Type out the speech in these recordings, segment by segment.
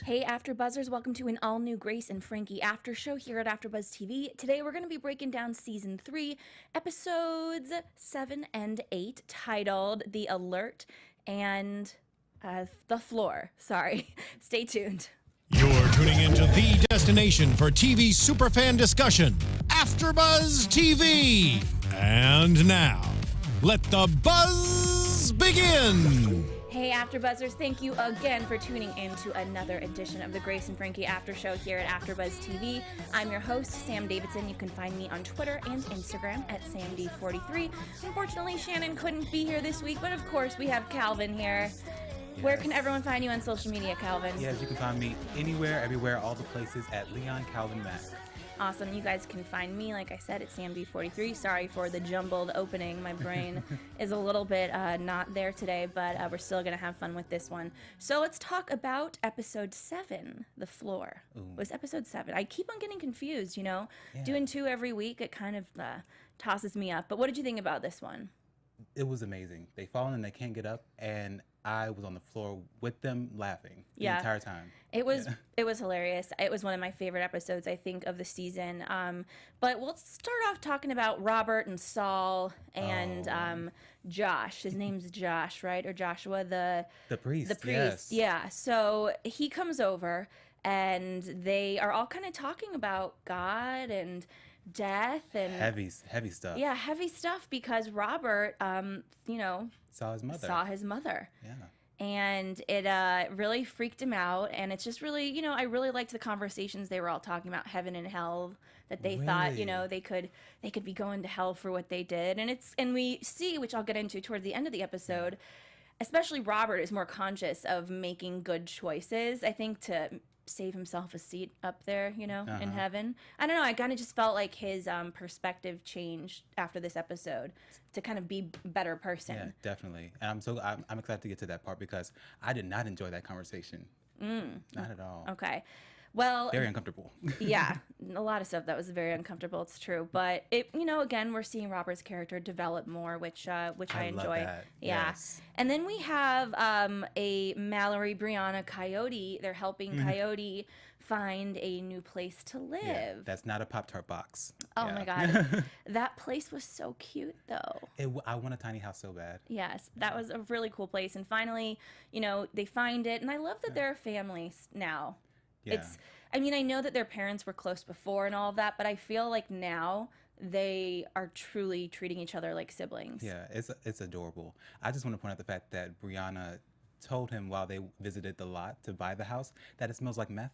Hey AfterBuzzers, welcome to an all-new Grace and Frankie after show here at AfterBuzz TV. Today we're going to be breaking down Season 3, Episodes 7 and 8, titled The Alert and The Floor. Sorry. Stay tuned. You're tuning into the destination for TV superfan discussion, AfterBuzz TV. And now, let the buzz begin! Hey AfterBuzzers, thank you again for tuning in to another edition of the Grace and Frankie After Show here at AfterBuzz TV. I'm your host, Sam Davidson. You can find me on Twitter and Instagram at SamD43. Unfortunately, Shannon couldn't be here this week, but of course we have Calvin here. Yes. Where can everyone find you on social media, Calvin? Yes, you can find me anywhere, everywhere, all the places at Leon Calvin Mack. Awesome. You guys can find me, like I said, at SamD43. Sorry for the jumbled opening. My brain is a little bit not there today, but we're still going to have fun with this one. So let's talk about Episode 7, The Floor. Ooh. It was Episode 7. I keep on getting confused, you know? Yeah. Doing 2 every week, it kind of tosses me up. But what did you think about this one? It was amazing. They fall and they can't get up, and I was on the floor with them laughing the entire time. It was hilarious. It was one of my favorite episodes, I think, of the season. But we'll start off talking about Robert and Saul and Josh. His name's Josh, right? Or Joshua, the priest. The priest, yes. Yeah. So he comes over, and they are all kind of talking about God and death and heavy stuff. Yeah, heavy stuff because Robert, saw his mother. Yeah. And it really freaked him out, and it's just really, I really liked the conversations they were all talking about heaven and hell, that they thought, they could be going to hell for what they did. And we see, which I'll get into towards the end of the episode, especially Robert is more conscious of making good choices, I think, to save himself a seat up there, in heaven. I don't know, I kind of just felt like his perspective changed after this episode to kind of be a better person. Yeah, definitely. And I'm excited to get to that part because I did not enjoy that conversation. Not at all. Okay. Well, very uncomfortable. Yeah, a lot of stuff that was very uncomfortable. It's true, but it, again, we're seeing Robert's character develop more, which I enjoy. Love that. Yeah, yes. And then we have a Mallory, Brianna, Coyote. They're helping Coyote find a new place to live. Yeah, that's not a Pop-Tart box. Oh my God, that place was so cute, though. I want a tiny house so bad. Yes, that was a really cool place, and finally, they find it, and I love that they're a family now. Yeah. I know that their parents were close before and all of that, but I feel like now they are truly treating each other like siblings. Yeah, it's adorable. I just want to point out the fact that Brianna told him while they visited the lot to buy the house that it smells like meth.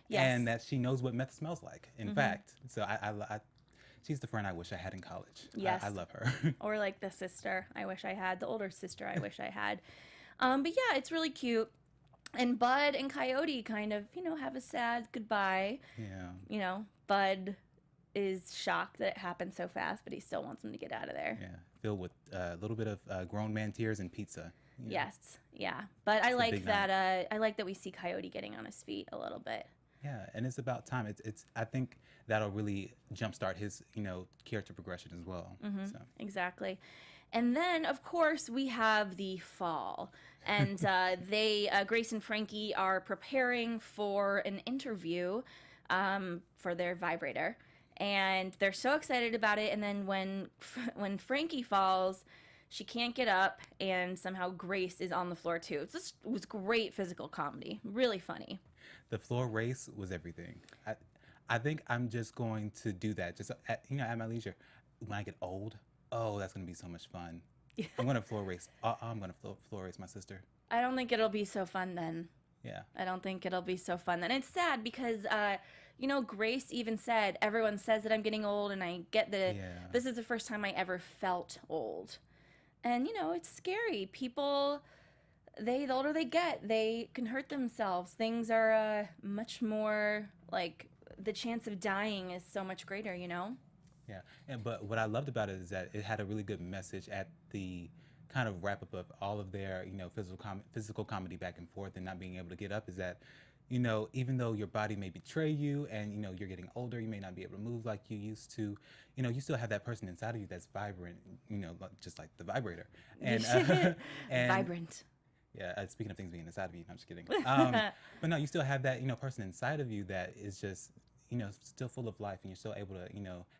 Yes. And that she knows what meth smells like, in fact. So I she's the friend I wish I had in college. Yes. I love her. Or like the sister I wish I had, the older sister I wish I had. But yeah, it's really cute. And Bud and Coyote kind of, have a sad goodbye. Yeah. Bud is shocked that it happened so fast, but he still wants them to get out of there. Yeah. Filled with a little bit of grown man tears and pizza. Yes. Yeah. But I like that. I like that we see Coyote getting on his feet a little bit. Yeah, and it's about time. It's. I think that'll really jumpstart his, character progression as well. Mm-hmm. So. Exactly. And then, of course, we have the fall. And Grace and Frankie are preparing for an interview for their vibrator. And they're so excited about it. And then when Frankie falls, she can't get up, and somehow Grace is on the floor, too. It was great physical comedy. Really funny. The floor race was everything. I think I'm just going to do that, just at my leisure. When I get old, that's going to be so much fun. I'm going to floor race. I'm going to floor race my sister. I don't think it'll be so fun then. Yeah. I don't think it'll be so fun then. It's sad because, Grace even said, everyone says that I'm getting old, and I get this is the first time I ever felt old. And, it's scary. People, the older they get, they can hurt themselves. Things are much more, the chance of dying is so much greater, Yeah, but what I loved about it is that it had a really good message at the kind of wrap up of all of their, physical comedy back and forth and not being able to get up. Is that, even though your body may betray you and you're getting older, you may not be able to move like you used to. You still have that person inside of you that's vibrant. Just like the vibrator. And Vibrant. Yeah, speaking of things being inside of you, I'm just kidding. But no, you still have that, person inside of you that is just, still full of life, and you're still able to,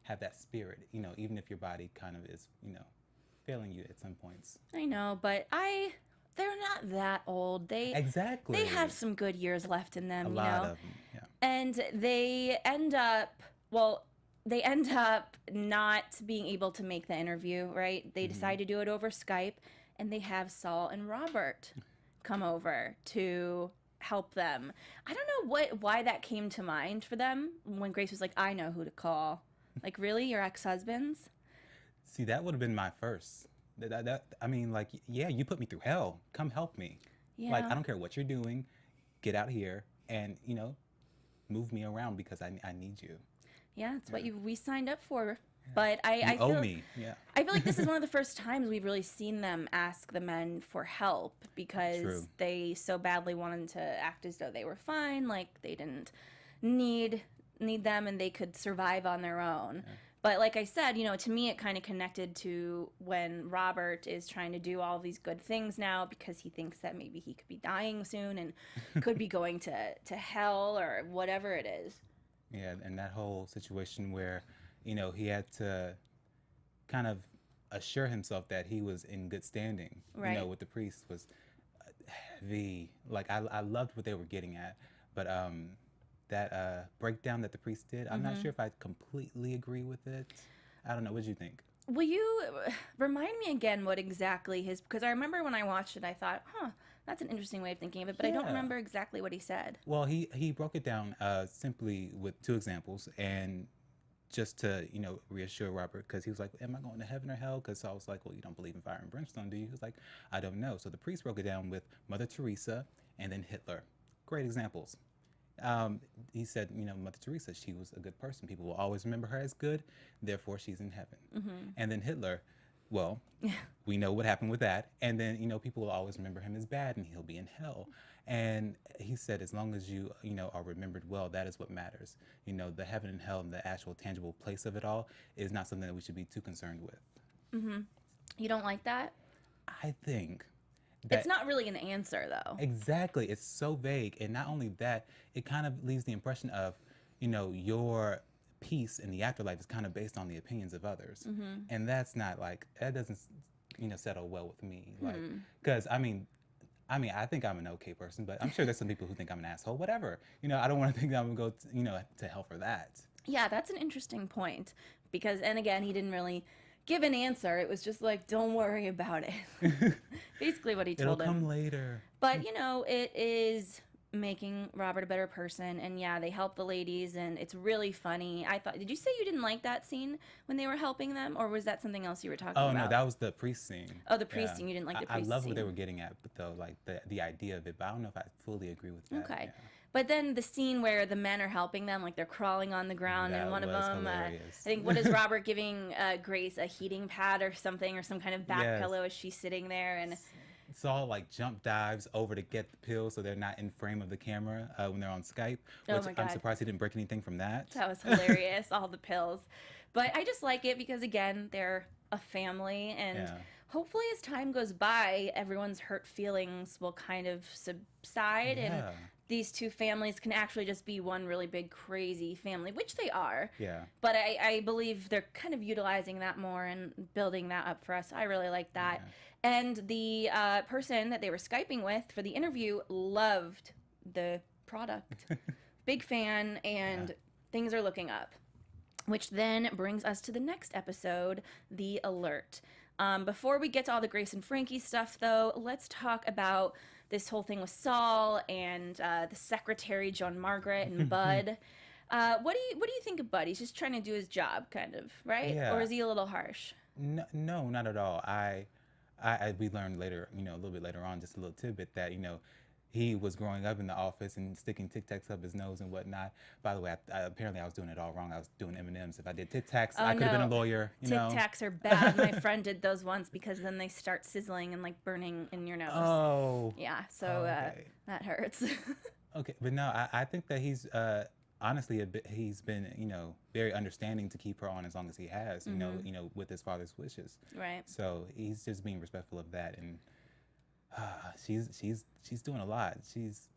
have that spirit, even if your body kind of is, failing you at some points. I know, but they're not that old. Exactly. They have some good years left in them, A lot of them, yeah. And they end up not being able to make the interview, right? They decide to do it over Skype, and they have Saul and Robert come over to help them. I don't know why that came to mind for them when Grace was like, I know who to call. Like, really? Your ex-husbands? See, that would have been my first. I mean, like, yeah, you put me through hell. Come help me. Yeah. Like, I don't care what you're doing. Get out here and, move me around because I need you. Yeah, it's what we signed up for. But I owe feel, me. Yeah. I feel like this is one of the first times we've really seen them ask the men for help because True. they so badly wanted to act as though they were fine, like they didn't need them and they could survive on their own. Yeah. But like I said, to me it kind of connected to when Robert is trying to do all these good things now because he thinks that maybe he could be dying soon and could be going to hell or whatever it is. Yeah, and that whole situation where he had to kind of assure himself that he was in good standing, right. With the priest was heavy. Like, I loved what they were getting at, but that breakdown that the priest did, I'm not sure if I completely agree with it. I don't know. What did you think? Will you remind me again what exactly because I remember when I watched it, I thought, that's an interesting way of thinking of it, but I don't remember exactly what he said. Well, he broke it down simply with 2 examples, and just to, reassure Robert, because he was like, am I going to heaven or hell? Because I was like, well, you don't believe in fire and brimstone, do you? He was like, I don't know. So the priest broke it down with Mother Teresa and then Hitler. Great examples. He said, Mother Teresa, she was a good person. People will always remember her as good, therefore she's in heaven. Mm-hmm. And then Hitler, well, we know what happened with that. And then, people will always remember him as bad and he'll be in hell. And he said, as long as you, are remembered well, that is what matters. The heaven and hell and the actual tangible place of it all is not something that we should be too concerned with. Mm-hmm. You don't like that? I think it's not really an answer, though. Exactly. It's so vague. And not only that, it kind of leaves the impression of, your peace in the afterlife is kind of based on the opinions of others. Mm-hmm. And that's not that doesn't, settle well with me. Like, because I think I'm an okay person, but I'm sure there's some people who think I'm an asshole, whatever. I don't want to think that I'm going to go, to hell for that. Yeah, that's an interesting point because, and again, he didn't really give an answer. It was just like, don't worry about it. Basically what he told him. It'll come later. But, it is making Robert a better person. And yeah, they help the ladies and it's really funny. Did you say you didn't like that scene when they were helping them? Or was that something else you were talking about? Oh, no, that was the priest scene. Oh, the priest scene. You didn't like the priest scene. I love what they were getting at, but though, like the idea of it, but I don't know if I fully agree with that. Okay. Yeah. But then the scene where the men are helping them, like they're crawling on the ground, and one of them, I think, what is Robert giving Grace a heating pad or something, or some kind of back pillow as she's sitting there, and Saul jump dives over to get the pills so they're not in frame of the camera when they're on Skype. Oh my God. I'm surprised he didn't break anything from that. That was hilarious, all the pills. But I just like it because again, they're a family, and hopefully as time goes by, everyone's hurt feelings will kind of subside and these two families can actually just be one really big crazy family, which they are. Yeah. But I believe they're kind of utilizing that more and building that up for us. I really like that. Yeah. And the person that they were Skyping with for the interview loved the product. Big fan, and things are looking up. Which then brings us to the next episode, The Alert. Before we get to all the Grace and Frankie stuff, though, let's talk about this whole thing with Saul and the secretary, Joan Margaret, and Bud. What do you think of Bud? He's just trying to do his job, kind of, right? Yeah. Or is he a little harsh? No, not at all. We learned later, a little bit later on, just a little tidbit that, he was growing up in the office and sticking Tic Tacs up his nose and whatnot. By the way, apparently I was doing it all wrong. I was doing M&Ms. If I did Tic Tacs, I could have been a lawyer. Tic Tacs are bad. My friend did those once because then they start sizzling and burning in your nose. Oh. Yeah, so that hurts. Okay, but no, I think that he's honestly he's been very understanding to keep her on as long as he has. With his father's wishes. Right. So he's just being respectful of that, and she's doing a lot. She's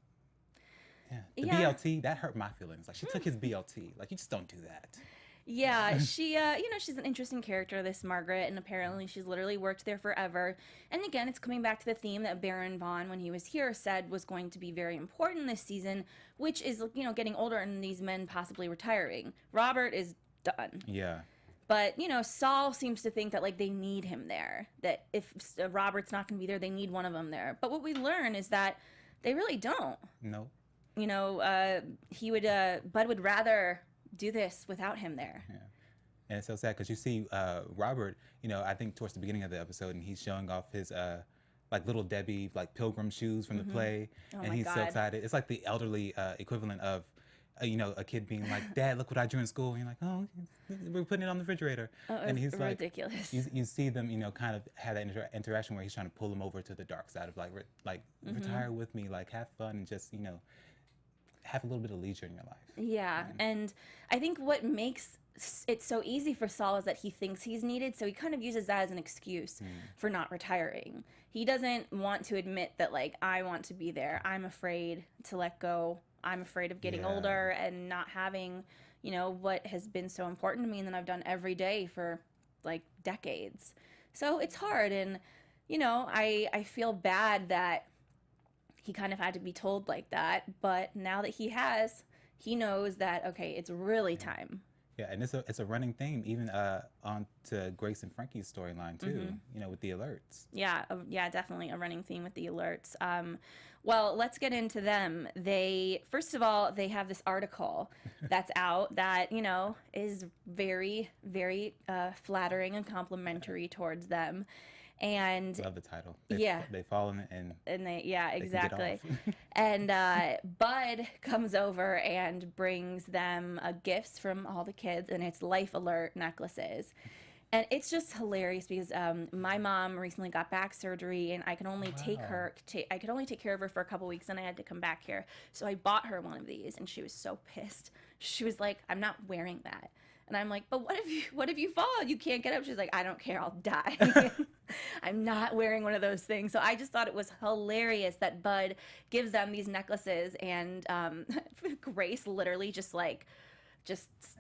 the Yeah. BLT that hurt my feelings. Like she took his BLT. Like you just don't do that. Yeah, she, she's an interesting character, this Margaret, and apparently she's literally worked there forever. And again, it's coming back to the theme that Baron Vaughn, when he was here, said was going to be very important this season, which is, getting older and these men possibly retiring. Robert is done. Yeah. But, Saul seems to think that, they need him there. That if Robert's not going to be there, they need one of them there. But what we learn is that they really don't. No. Bud would rather do this without him there. Yeah. And it's so sad because you see Robert, I think towards the beginning of the episode, and he's showing off his little Debbie pilgrim shoes from the play, and he's so excited. It's like the elderly equivalent of a kid being like, "Dad, look what I drew in school." And you're like, "Oh, we're putting it on the refrigerator." And he's ridiculous. You see them, kind of have that interaction where he's trying to pull him over to the dark side of retire with me, have fun, and just have a little bit of leisure in your life. Yeah, and I think what makes it so easy for Saul is that he thinks he's needed, so he kind of uses that as an excuse for not retiring. He doesn't want to admit that, I want to be there. I'm afraid to let go. I'm afraid of getting older and not having, what has been so important to me and that I've done every day for, decades. So it's hard, and, I feel bad that he kind of had to be told like that, but now that he knows that, okay, it's really time. Yeah, and it's a running theme even on to Grace and Frankie's storyline too, with the alerts. Yeah, definitely a running theme with the alerts. Well, let's get into them. First of all, they have this article that's out that, is very, very flattering and complimentary towards them. And love the title. They fall in and exactly. They And Bud comes over and brings them gifts from all the kids, and it's Life Alert necklaces. And it's just hilarious because my mom recently got back surgery, and I could only take care of her for a couple weeks, and I had to come back here. So I bought her one of these, and she was so pissed. She was like, "I'm not wearing that." And I'm like, "But what if you fall? You can't get up." She's like, "I don't care. I'll die." I'm not wearing one of those things. So I just thought it was hilarious that Bud gives them these necklaces, and Grace literally just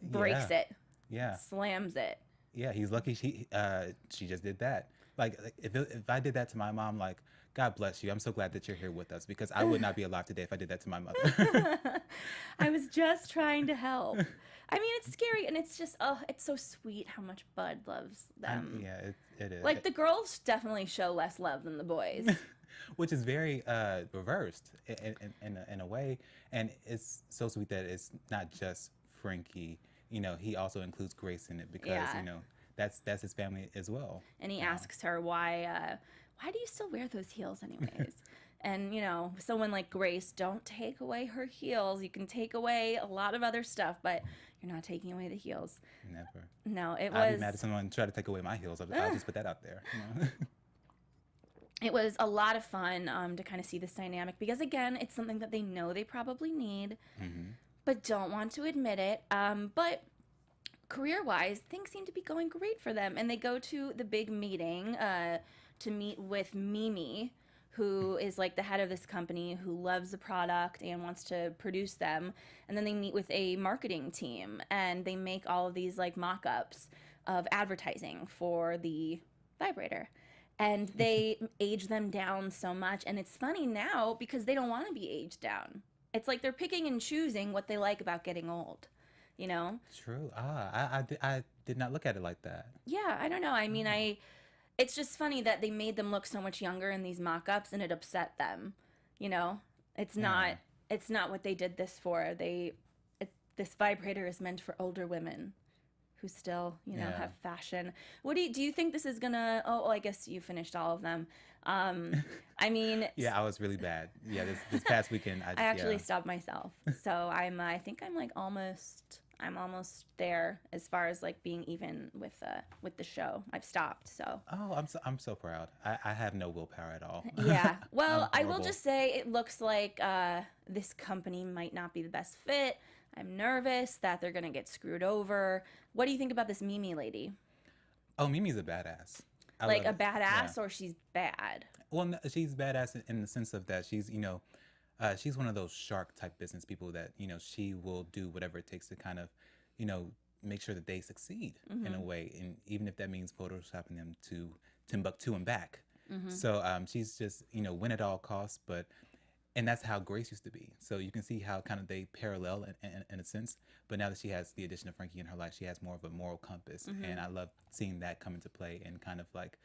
breaks it. Yeah. Slams it. Yeah, he's lucky she just did that. If I did that to my mom, God bless you. I'm so glad that you're here with us, because I would not be alive today if I did that to my mother. I was just trying to help. I mean, it's scary, and it's just, it's so sweet how much Bud loves them. It is. The girls definitely show less love than the boys. Which is very reversed in a way. And it's so sweet that it's not just Frankie. He also includes Grace in it because, that's his family as well. And he asks her, why do you still wear those heels anyways? And, someone like Grace, don't take away her heels. You can take away a lot of other stuff, but you're not taking away the heels. Never. No, it was... I'd be mad if someone tried to take away my heels. I'll just put that out there. It was a lot of fun to kind of see this dynamic because, again, it's something that they know they probably need, but don't want to admit it. But career-wise, things seem to be going great for them. And they go to the big meeting to meet with Mimi, who is the head of this company, who loves the product and wants to produce them. And then they meet with a marketing team, and they make all of these mock-ups of advertising for the vibrator. And they age them down so much. And it's funny now because they don't want to be aged down. It's like they're picking and choosing what they like about getting old, True. I did not look at it like that. Yeah, I don't know. I mean, it's just funny that they made them look so much younger in these mock-ups, and it upset them. It's not what they did this for. This vibrator is meant for older women who still, have fashion. What do you think this is gonna? Oh, well, I guess you finished all of them. I mean, yeah, I was really bad. Yeah, this past weekend, I actually stopped myself. So I think I'm almost there as far as being even with the show. I've stopped. So. Oh, I'm so proud. I have no willpower at all. Yeah. Well, I will just say it looks like this company might not be the best fit. I'm nervous that they're gonna get screwed over. What do you think about this Mimi lady? Oh, Mimi's a badass. I like a love it. badass, Yeah. or she's bad? Well, no, she's badass in the sense of that she's one of those shark type business people that she will do whatever it takes to kind of you know make sure that they succeed in a way, and even if that means photoshopping them to Timbuktu and back. So she's just win at all costs, and that's how Grace used to be. So you can see how kind of they parallel in a sense. But now that she has the addition of Frankie in her life, she has more of a moral compass, and I love seeing that come into play. And kind of like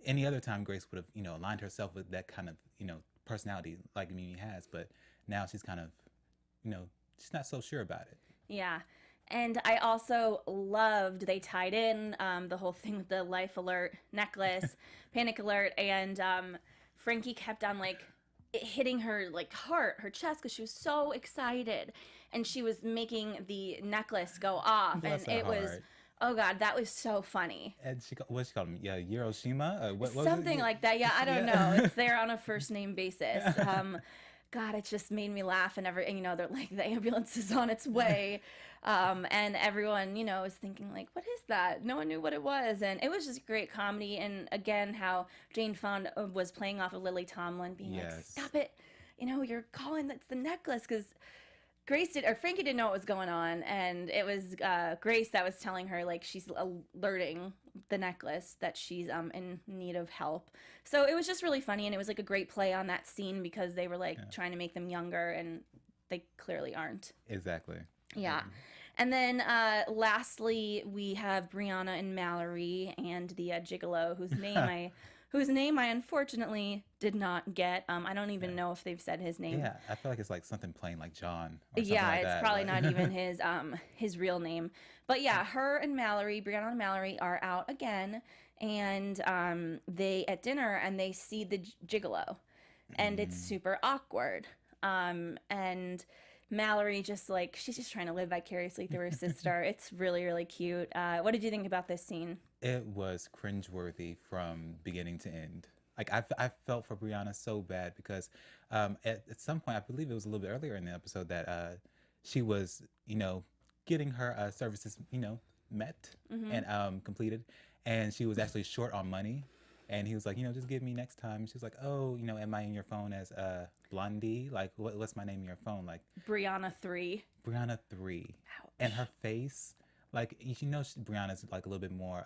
any other time, Grace would have aligned herself with that kind of personality like Mimi has, but now she's kind of she's not so sure about it. Yeah. And I also loved they tied in the whole thing with the life alert necklace, panic alert, and Frankie kept on like it hitting her like heart, her chest, because she was so excited, and she was making the necklace go off, Bless and her it was, heart. oh God, that was so funny. And what she called him? Yeah, Hiroshima. What was Something it? like that. Yeah, I don't Yeah. know. It's there on a first name basis. God, it just made me laugh, and they're like, the ambulance is on its way. And everyone, is thinking like, what is that? No one knew what it was. And it was just great comedy. And again, how Jane Fonda was playing off of Lily Tomlin, being like, Yes. stop it. You're calling that's the necklace, because Frankie didn't know what was going on, and it was Grace that was telling her like she's alerting the necklace that she's in need of help. So it was just really funny, and it was like a great play on that scene, because they were like trying to make them younger, and they clearly aren't. Exactly. Yeah. And then lastly, we have Brianna and Mallory and the gigolo, whose name I unfortunately did not get. I don't even know if they've said his name. Yeah, I feel like it's like something plain like John. Or something Yeah, like it's that. probably like- not even his real name. But yeah, Brianna and Mallory are out again, and they at dinner, and they see the gigolo, and it's super awkward. And Mallory she's just trying to live vicariously through her sister. It's really, really cute. What did you think about this scene? It was cringeworthy from beginning to end. Like I felt for Brianna so bad because at some point, I believe it was a little bit earlier in the episode, that she was getting her services met and completed, and she was actually short on money, and he was like, just give me next time. She was like, oh, am I in your phone as Blondie? Like what's my name in your phone? Like Brianna 3. Brianna 3. Ouch. And her face, like Brianna's like a little bit more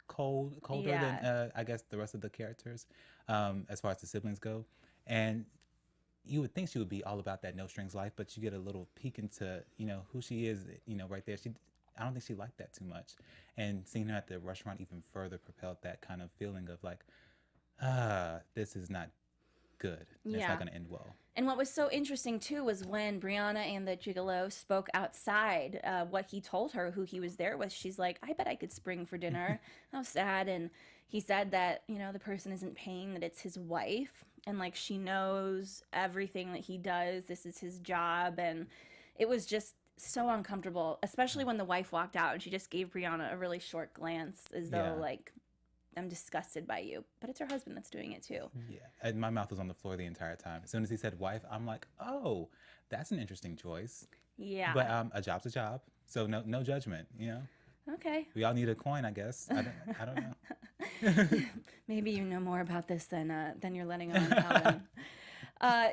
colder Yeah. than I guess the rest of the characters, as far as the siblings go. And you would think she would be all about that no strings life, but you get a little peek into who she is, right there. I don't think she liked that too much, and seeing her at the restaurant even further propelled that kind of feeling of like, this is not good. It's Yeah. not going to end well. And what was so interesting too was when Brianna and the gigolo spoke outside, what he told her, who he was there with. She's like, I bet I could spring for dinner. How sad. And he said that, the person isn't paying, that it's his wife. And like, she knows everything that he does. This is his job. And it was just so uncomfortable, especially when the wife walked out and she just gave Brianna a really short glance, as though Yeah. like, I'm disgusted by you. But it's her husband that's doing it too. Yeah, and my mouth was on the floor the entire time. As soon as he said wife, I'm like, oh, that's an interesting choice. Yeah. But a job's a job, so no judgment. Okay. We all need a coin, I guess. I don't know. Maybe you know more about this than you're letting on, Calvin.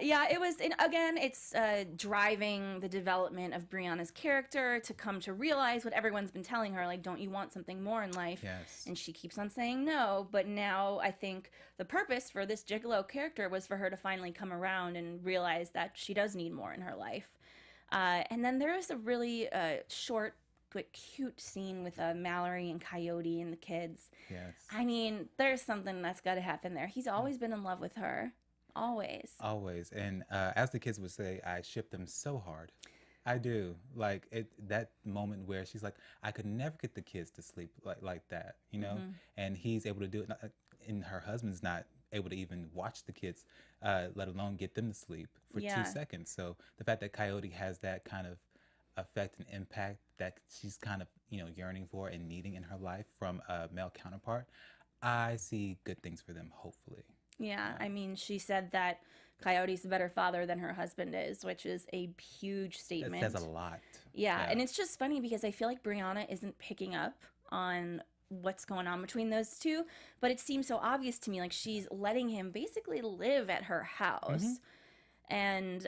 Yeah, it was, again, it's driving the development of Brianna's character to come to realize what everyone's been telling her, like, don't you want something more in life? Yes. And she keeps on saying no, but now I think the purpose for this gigolo character was for her to finally come around and realize that she does need more in her life. And then there was a really short, quick, cute scene with Mallory and Coyote and the kids. Yes. I mean, there's something that's got to happen there. He's always been in love with her. Always. Always. And as the kids would say, I ship them so hard. I do. Like that moment where she's like, I could never get the kids to sleep like that, And he's able to do it, and her husband's not able to even watch the kids, let alone get them to sleep for 2 seconds. So the fact that Coyote has that kind of effect and impact that she's kind of yearning for and needing in her life from a male counterpart, I see good things for them, hopefully. Yeah, I mean, she said that Coyote's a better father than her husband is, which is a huge statement. That says a lot. Yeah, and it's just funny because I feel like Brianna isn't picking up on what's going on between those two, but it seems so obvious to me. Like, she's letting him basically live at her house and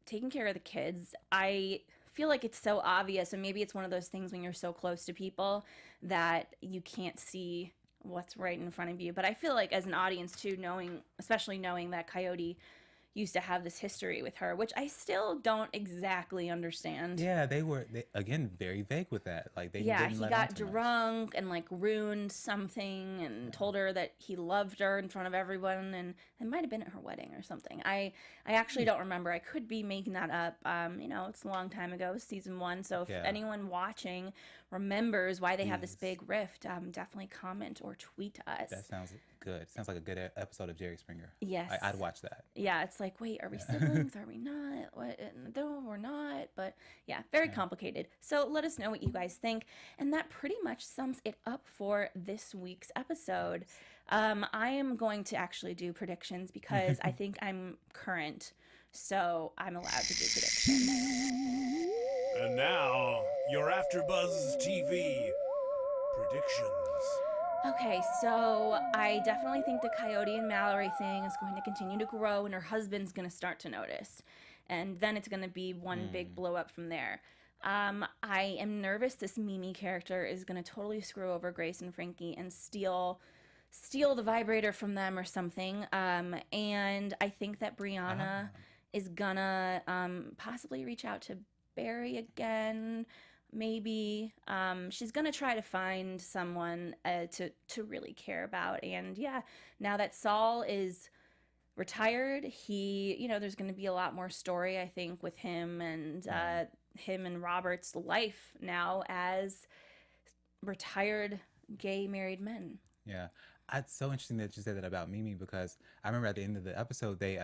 taking care of the kids. I feel like it's so obvious, and maybe it's one of those things when you're so close to people that you can't see what's right in front of you. But I feel like as an audience too, especially knowing that Coyote used to have this history with her, which I still don't exactly understand. Yeah, they again very vague with that. Like he got drunk and like ruined something and told her that he loved her in front of everyone, and it might have been at her wedding or something. I actually don't remember. I could be making that up. It's a long time ago, season 1. So if anyone watching remembers why they have this big rift, definitely comment or tweet us. That sounds good. Sounds like a good episode of Jerry Springer. Yes. I'd watch that. Yeah, it's like, wait, are we siblings? Are we not? What? No, we're not. But yeah, very complicated. So let us know what you guys think. And that pretty much sums it up for this week's episode. I am going to actually do predictions because I think I'm current. So I'm allowed to do predictions. And now, your AfterBuzz TV predictions. Okay, so I definitely think the Coyote and Mallory thing is going to continue to grow, and her husband's going to start to notice. And then it's going to be one big blow up from there. I am nervous this Mimi character is going to totally screw over Grace and Frankie and steal the vibrator from them or something. And I think that Brianna is gonna possibly reach out to Barry again. Maybe she's gonna try to find someone to really care about. And yeah, now that Saul is retired, there's gonna be a lot more story, I think, with him and Robert's life now as retired gay married men. Yeah, it's so interesting that you said that about Mimi, because I remember at the end of the episode they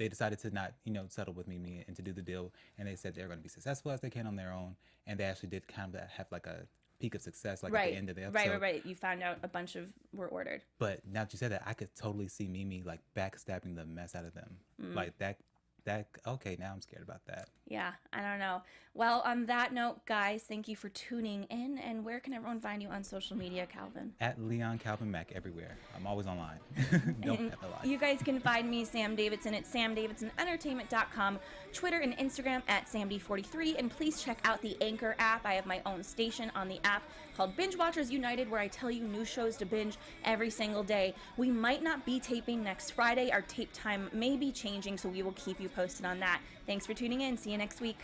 decided to not settle with Mimi and to do the deal, and they said they're going to be successful as they can on their own, and they actually did kind of have like a peak of success at the end of the episode. Right. You found out a bunch of were ordered. But now that you said that, I could totally see Mimi like backstabbing the mess out of them. Like that. Okay, now I'm scared about that. Yeah, I don't know. Well, on that note, guys, thank you for tuning in. And where can everyone find you on social media, Calvin? At Leon Calvin Mack everywhere. I'm always online. Don't have to lie. You guys can find me, Sam Davidson, at samdavidsonentertainment.com, Twitter and Instagram at samd43, and please check out the Anchor app. I have my own station on the app called Binge Watchers United, where I tell you new shows to binge every single day. We might not be taping next Friday. Our tape time may be changing, so we will keep you posted on that. Thanks for tuning in. See you next week.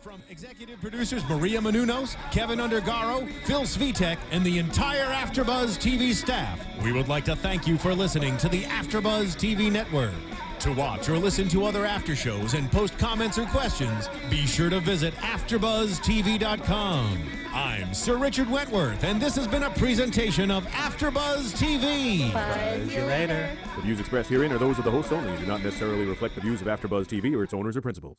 From executive producers Maria Menounos, Kevin Undergaro, Phil Svitek, and the entire AfterBuzz TV staff, we would like to thank you for listening to the AfterBuzz TV network. To watch or listen to other after shows and post comments or questions, be sure to visit AfterBuzzTV.com. I'm Sir Richard Wentworth, and this has been a presentation of AfterBuzz TV. Buzz you later. The views expressed herein are those of the hosts only and do not necessarily reflect the views of AfterBuzz TV or its owners or principals.